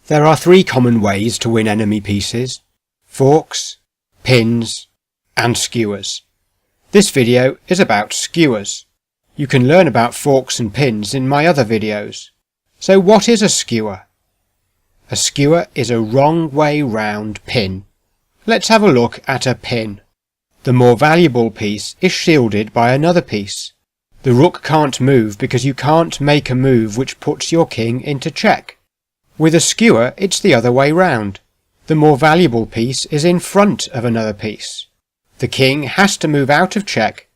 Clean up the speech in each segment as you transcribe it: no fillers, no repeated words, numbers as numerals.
There are three common ways to win enemy pieces: forks, pins, and skewers. This video is about skewers. You can learn about forks and pins in my other videos. So what is a skewer? A skewer is a wrong way round pin. Let's have a look at a pin. The more valuable piece is shielded by another piece. The rook can't move because you can't make a move which puts your king into check. With a skewer, it's the other way round. The more valuable piece is in front of another piece. The king has to move out of check,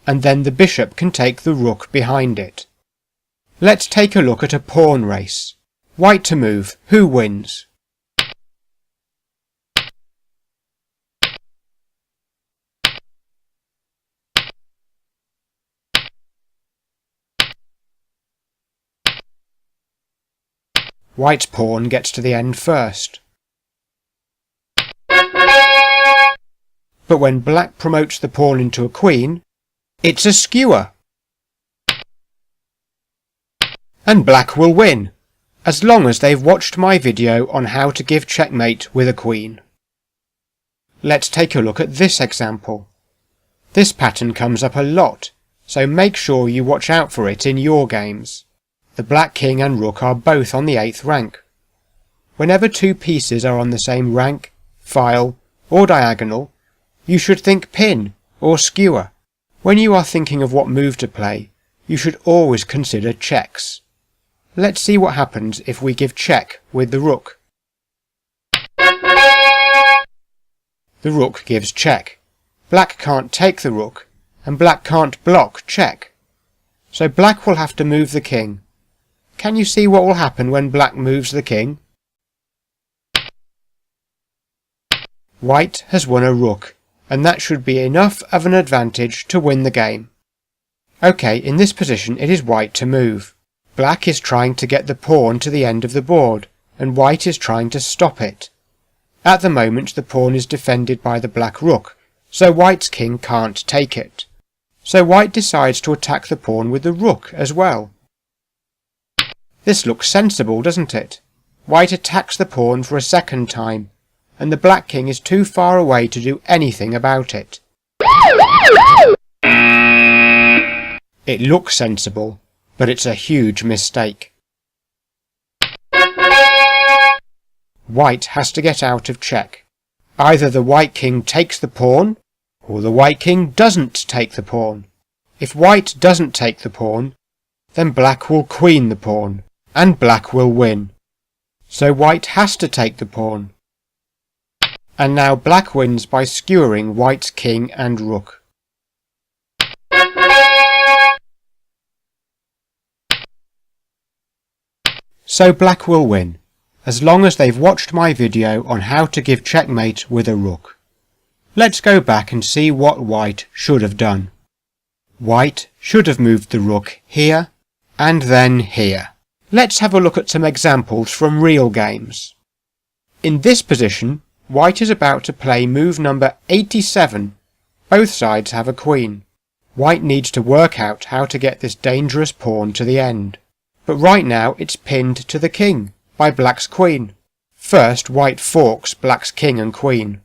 and then the bishop can take the rook behind it. Let's take a look at a pawn race. White to move, who wins? White's pawn gets to the end first. But when black promotes the pawn into a queen, it's a skewer. And black will win, as long as they've watched my video on how to give checkmate with a queen. Let's take a look at this example. This pattern comes up a lot, so make sure you watch out for it in your games. The black king and rook are both on the 8th rank. Whenever two pieces are on the same rank, file, or diagonal, you should think pin or skewer. When you are thinking of what move to play, you should always consider checks. Let's see what happens if we give check with the rook. The rook gives check. Black can't take the rook, and black can't block check. So black will have to move the king. Can you see what will happen when black moves the king? White has won a rook, and that should be enough of an advantage to win the game. OK, in this position it is white to move. Black is trying to get the pawn to the end of the board, and white is trying to stop it. At the moment the pawn is defended by the black rook, so white's king can't take it. So white decides to attack the pawn with the rook as well. This looks sensible, doesn't it? White attacks the pawn for a second time, and the black king is too far away to do anything about it. It looks sensible, but it's a huge mistake. White has to get out of check. Either the white king takes the pawn, or the white king doesn't take the pawn. If white doesn't take the pawn, then black will queen the pawn, and black will win. So white has to take the pawn. And now black wins by skewering white's king and rook. So black will win, as long as they've watched my video on how to give checkmate with a rook. Let's go back and see what white should have done. White should have moved the rook here, and then here. Let's have a look at some examples from real games. In this position, white is about to play move number 87. Both sides have a queen. White needs to work out how to get this dangerous pawn to the end. But right now it's pinned to the king by black's queen. First, white forks black's king and queen.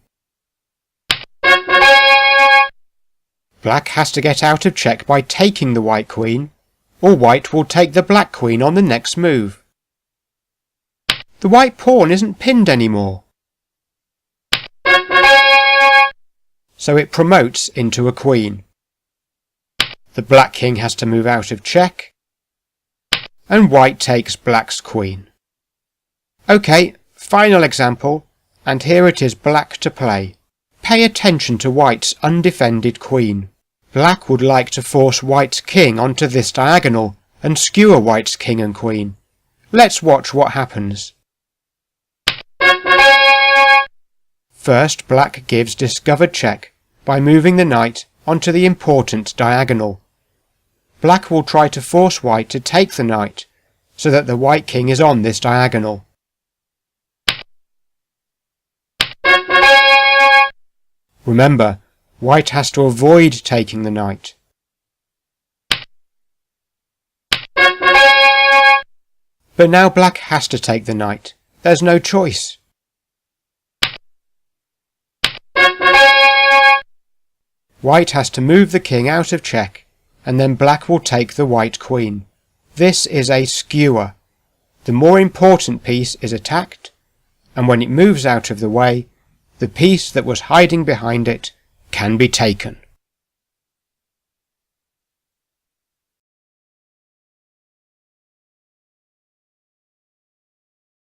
Black has to get out of check by taking the white queen, or white will take the black queen on the next move. The white pawn isn't pinned anymore, so it promotes into a queen. The black king has to move out of check, and white takes black's queen. OK, final example, and here it is black to play. Pay attention to white's undefended queen. Black would like to force white's king onto this diagonal and skewer white's king and queen. Let's watch what happens. First, black gives discovered check by moving the knight onto the important diagonal. Black will try to force white to take the knight, so that the white king is on this diagonal. Remember, white has to avoid taking the knight. But now black has to take the knight. there's no choice. White has to move the king out of check, and then black will take the white queen. This is a skewer. The more important piece is attacked, and when it moves out of the way, the piece that was hiding behind it can be taken.